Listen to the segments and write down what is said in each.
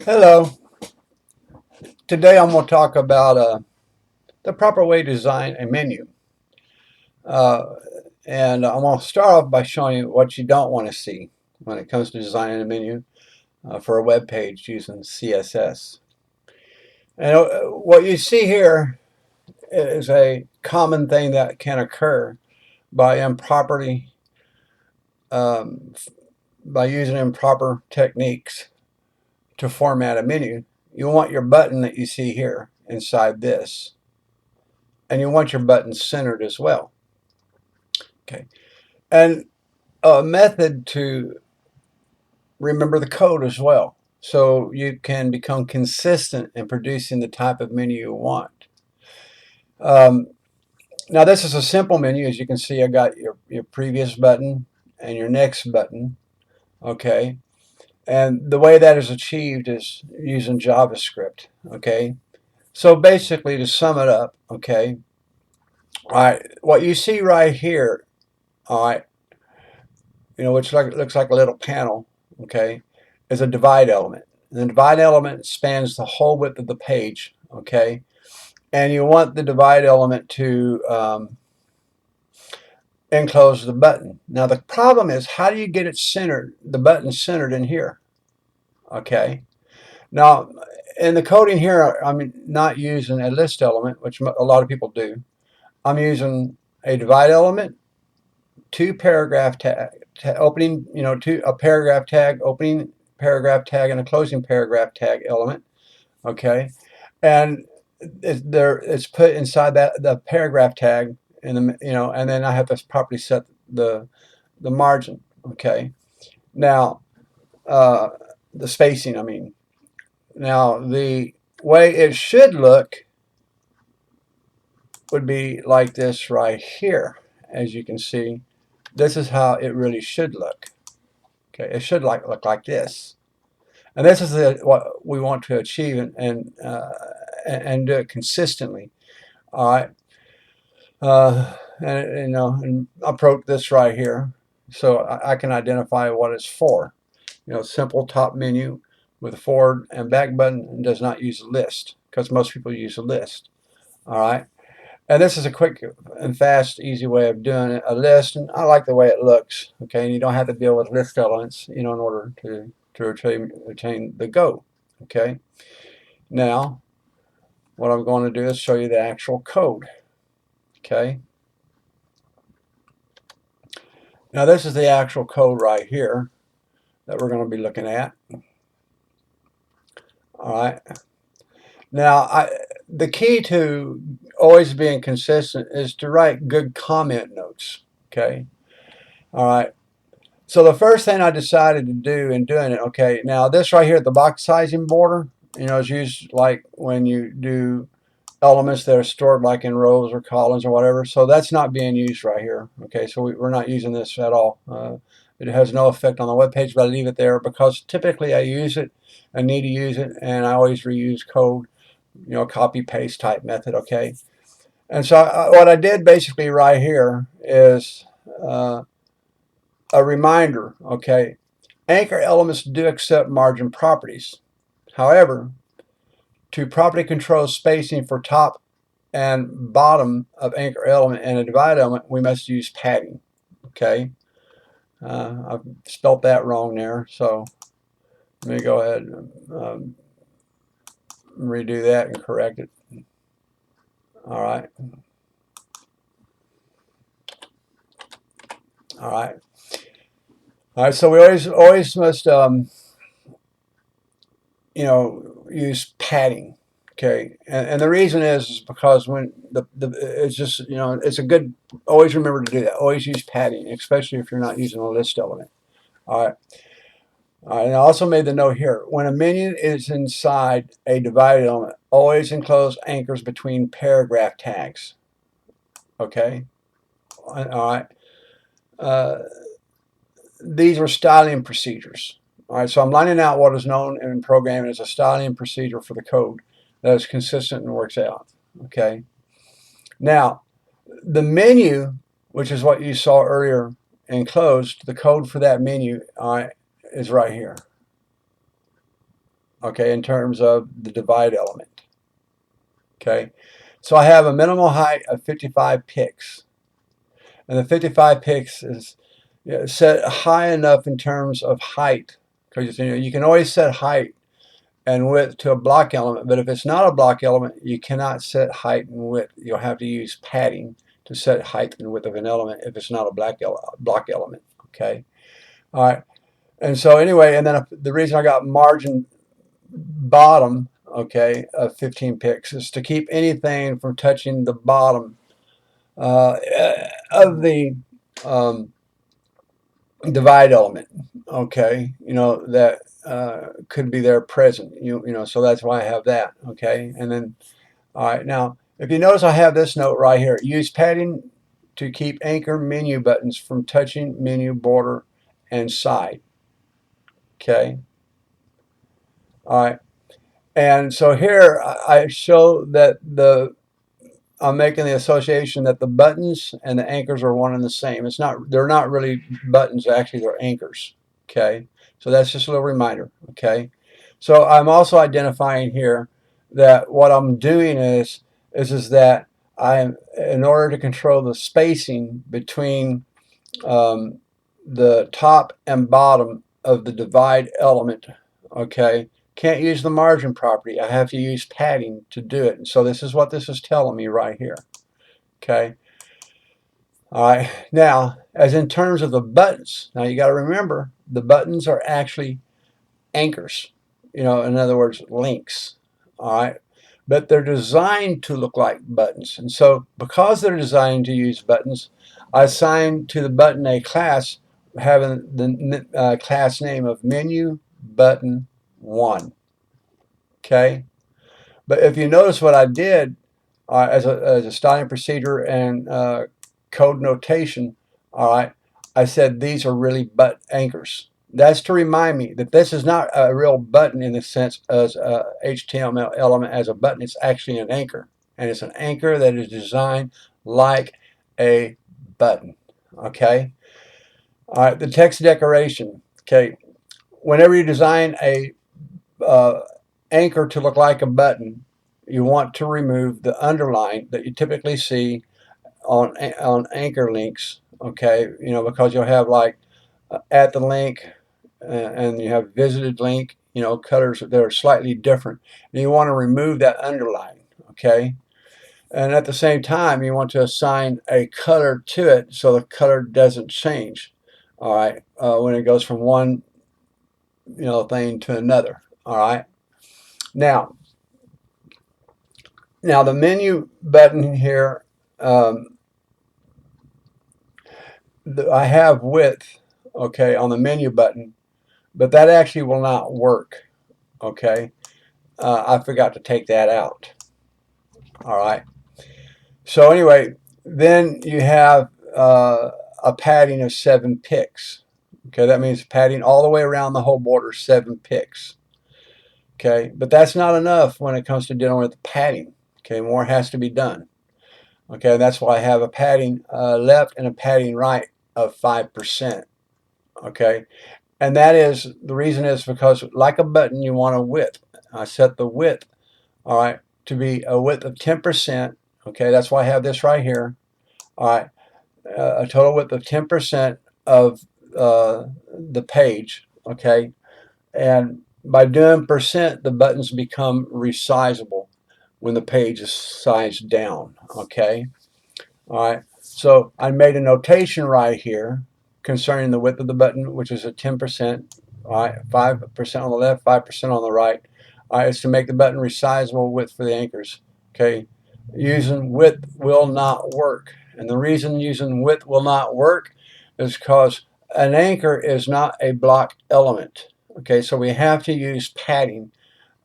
Hello. Today I'm going to talk about the proper way to design a menu. Uh, and I'm going to start off by showing you what you don't want to see when it comes to designing a menu for a web page using CSS. And what you see here is a common thing that can occur by improperly um, by using improper techniques to format a menu. You want your button that you see here inside this, and you want your button centered as well. Okay. And a method to remember the code as well. So you can become consistent in producing the type of menu you want. Um, Now this is a simple menu. As you can see, I got your previous button and your next button. Okay. And the way that is achieved is using JavaScript. Okay. So basically, to sum it up, okay, all right, what you see right here, all right, which looks like a little panel, okay, is a divide element. And the divide element spans the whole width of the page, okay, and you want the divide element to enclose the button. Now the problem is, how do you get it centered, the button centered in here, okay? Now in the coding here, I'm not using a list element, which a lot of people do. I'm using a divide element, two paragraph tag, opening, a paragraph tag, opening paragraph tag, and a closing paragraph tag element. Okay, and it's put inside the paragraph tag, and then I have to properly set the margin. Okay, now uh, the spacing. I mean, now the way it should look would be like this right here. As you can see, this is how it really should look. Okay, it should look like this, and this is what we want to achieve and do it consistently. All right, and I wrote this right here, so I can identify what it's for. Simple top menu with a forward and back button, and does not use a list because most people use a list. All right. And this is a quick and fast, easy way of doing it, a list, and I like the way it looks. Okay, and you don't have to deal with list elements, in order to retain the go. Okay, now what I'm going to do is show you the actual code. Okay, now this is the actual code right here that we're going to be looking at. All right, now the key to always being consistent is to write good comment notes. Okay, all right. So the first thing I decided to do in doing it, okay, now this right here, the box sizing border, is used like when you do elements that are stored like in rows or columns or whatever. So that's not being used right here. Okay, so we're not using this at all. It has no effect on the web page, but I leave it there because typically I use it, I need to use it, and I always reuse code, copy paste type method. Okay, and so what I did basically right here is a reminder, okay, anchor elements do accept margin properties. However, to properly control spacing for top and bottom of anchor element and a divide element, we must use padding. Okay, I've spelt that wrong there, so let me go ahead and redo that and correct it. All right. All right. All right. So we always must use padding. Okay, and the reason is because when it's just it's a good, always remember to do that. Always use padding, especially if you're not using a list element. All right. All right. And I also made the note here: when a menu is inside a divided element, always enclose anchors between paragraph tags. Okay. All right. Uh, these are styling procedures. All right. So I'm lining out what is known in programming as a styling procedure for the code that is consistent and works out. Okay. Now, the menu, which is what you saw earlier enclosed, the code for that menu is right here. okay, in terms of the divide element. Okay, so I have a minimal height of 55 pix, and the 55 pix is set high enough in terms of height, because you can always set height and width to a block element, but if it's not a block element, you cannot set height and width. You'll have to use padding to set height and width of an element if it's not a block element. Okay, all right. And so anyway, and then the reason I got margin bottom, okay, of 15 pix is to keep anything from touching the bottom of the divide element, okay, that could be there present, so that's why I have that, okay. And then, all right, now if you notice, I have this note right here: use padding to keep anchor menu buttons from touching menu border and side. Okay, all right. And so here I show that I'm making the association that the buttons and the anchors are one and the same. They're not really buttons, actually they're anchors. Okay, so that's just a little reminder. Okay, so I'm also identifying here that what I'm doing is that in order to control the spacing between the top and bottom of the divide element, okay, can't use the margin property. I have to use padding to do it. And so this is what this is telling me right here. Okay. All right. Now, as in terms of the buttons, now you got to remember the buttons are actually anchors. In other words, links. All right. But they're designed to look like buttons. And so because they're designed to use buttons, I assign to the button a class having the class name of menu button 1. Okay, but if you notice what I did as a styling procedure and code notation, all right, I said these are really butt anchors. That's to remind me that this is not a real button in the sense as a HTML element as a button. It's actually an anchor, and it's an anchor that is designed like a button. Okay, all right, the text decoration. Okay, whenever you design a anchor to look like a button, you want to remove the underline that you typically see on anchor links. Okay, because you'll have like at the link and you have visited link. Colors that are slightly different, and you want to remove that underline. Okay, and at the same time, you want to assign a color to it so the color doesn't change. All right, when it goes from one thing to another. All right. Now the menu button here, I have width, okay, on the menu button, but that actually will not work, okay. I forgot to take that out. All right. So anyway, then you have a padding of 7 pix. Okay, that means padding all the way around the whole border, 7 pix. Okay, but that's not enough when it comes to dealing with padding. Okay, more has to be done. Okay, that's why I have a padding left and a padding right of 5%. Okay, and that is the reason is because like a button, you want a width. I set the width, all right, to be a width of 10%. Okay, that's why I have this right here. All right, a total width of 10% of the page. Okay, and by doing percent, the buttons become resizable when the page is sized down. Okay, all right. So I made a notation right here concerning the width of the button, which is a 10%. All right, 5% on the left, 5% on the right. All right, it's to make the button resizable width for the anchors. Okay, using width will not work, and the reason using width will not work is because an anchor is not a block element. Okay, so we have to use padding,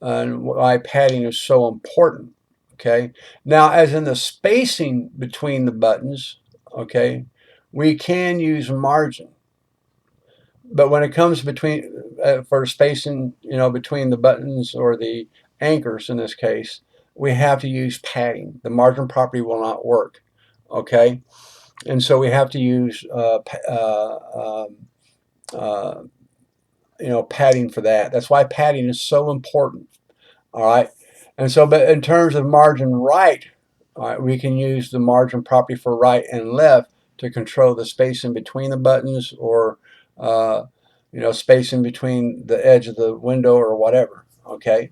and why padding is so important. Okay, now as in the spacing between the buttons, okay, we can use margin, but when it comes between for spacing, between the buttons or the anchors in this case, we have to use padding. The margin property will not work. Okay, and so we have to use padding for that. That's why padding is so important. All right. And so, but in terms of margin right, all right, we can use the margin property for right and left to control the spacing between the buttons, or spacing between the edge of the window or whatever. Okay.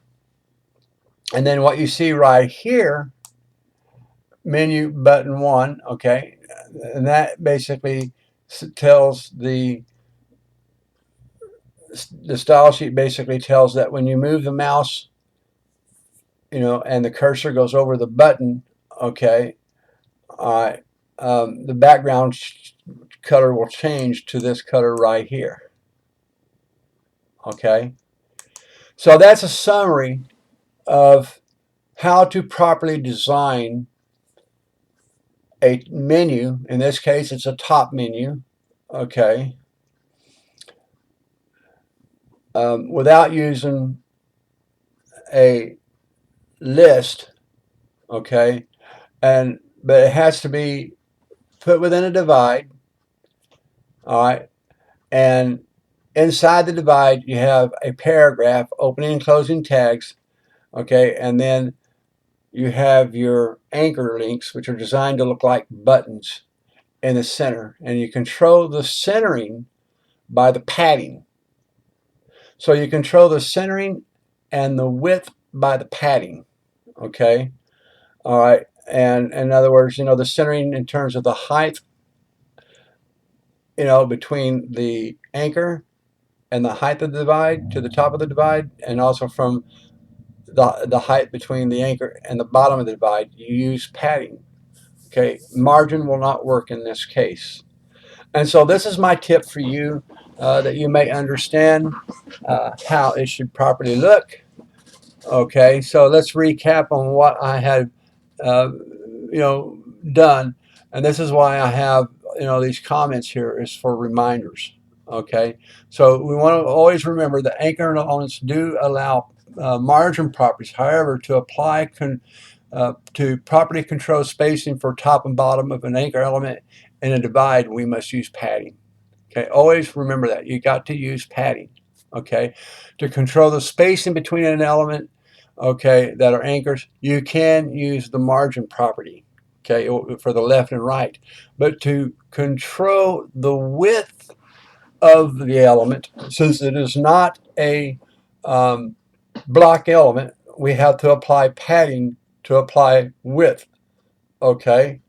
And then what you see right here, menu button 1, okay, and that basically tells the style sheet basically tells that when you move the mouse, and the cursor goes over the button, okay, the background color will change to this color right here. Okay, so that's a summary of how to properly design a menu. In this case, it's a top menu. Okay, without using a list. Okay, but it has to be put within a divide. All right, and inside the divide you have a paragraph, opening and closing tags. Okay, and then you have your anchor links, which are designed to look like buttons, in the center, and you control the centering by the padding. So you control the centering and the width by the padding. Okay, all right, and in other words, the centering in terms of the height, between the anchor and the height of the divide to the top of the divide, and also from the height between the anchor and the bottom of the divide, you use padding. Okay, margin will not work in this case. And so this is my tip for you, that you may understand how it should properly look. Okay, so let's recap on what I had done. And this is why I have these comments here, is for reminders. Okay, so we want to always remember that anchor elements do allow margin properties. However, to apply to properly control spacing for top and bottom of an anchor element in a divide, we must use padding. Okay, always remember that. You got to use padding. Okay, to control the spacing between an element, okay, that are anchors, you can use the margin property, okay, for the left and right. But to control the width of the element, since it is not a block element, we have to apply padding to apply width. Okay,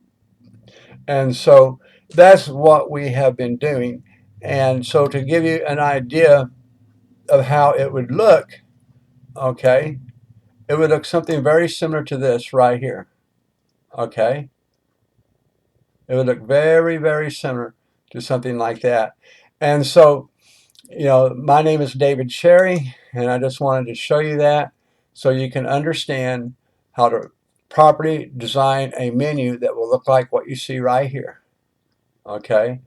and so that's what we have been doing. And so to give you an idea of how it would look, okay, it would look something very similar to this right here. Okay, it would look very, very similar to something like that. And so, my name is David Sherry, and I just wanted to show you that so you can understand how to properly design a menu that will look like what you see right here. Okay,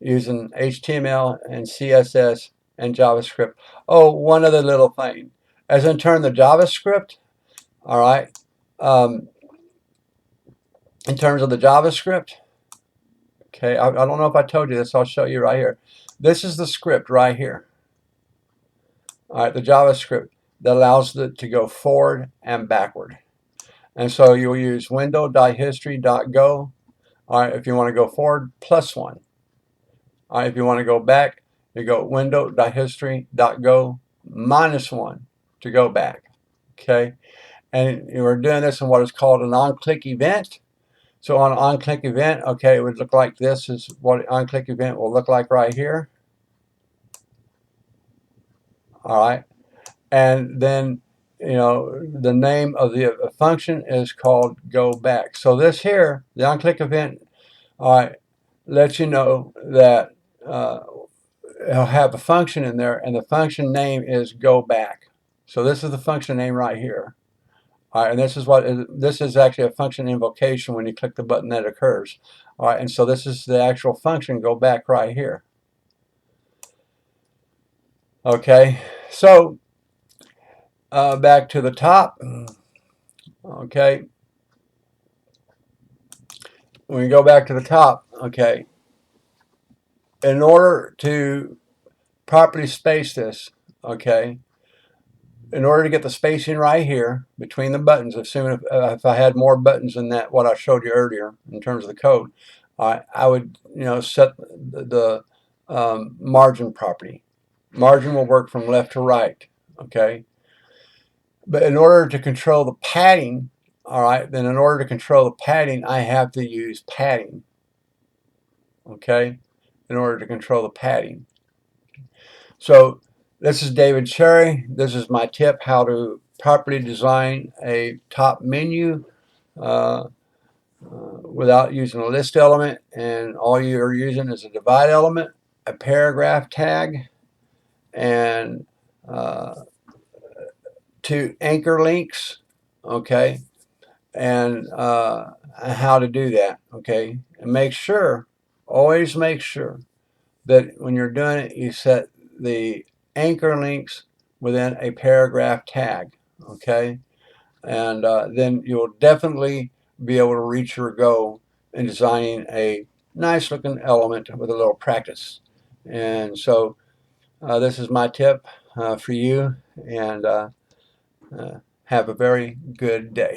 using HTML and CSS and JavaScript. Oh, one other little thing. As in turn the JavaScript, all right, in terms of the JavaScript, okay, I don't know if I told you this, I'll show you right here. This is the script right here. All right, the JavaScript that allows it to go forward and backward. And so you'll use window.history.go. All right, if you want to go forward, +1. All right, if you want to go back, you go window.history.go -1 to go back. Okay, and we're doing this in what is called an on-click event. So on an on-click event, okay, it would look like this is what an on-click event will look like right here. All right, and then the name of the function is called go back. So this here, the on-click event, all right, lets you know that it'll have a function in there, and the function name is go back. So this is the function name right here. All right, and this is actually a function invocation when you click the button that occurs. All right, and so this is the actual function go back right here. Okay, so back to the top. Okay, when we go back to the top, okay, in order to properly space this, okay, in order to get the spacing right here between the buttons, assuming if I had more buttons than that, what I showed you earlier in terms of the code, I would, set the margin property. Margin will work from left to right, okay? But in order to control the padding, all right, then in order to control the padding, I have to use padding, okay, in order to control the padding. So this is David Cherry. This is my tip how to properly design a top menu without using a list element, and all you're using is a divide element, a paragraph tag, and two anchor links, okay, and how to do that, okay, and make sure, always make sure that when you're doing it, you set the anchor links within a paragraph tag, okay, and then you'll definitely be able to reach your goal in designing a nice looking element with a little practice. And so this is my tip for you, and have a very good day.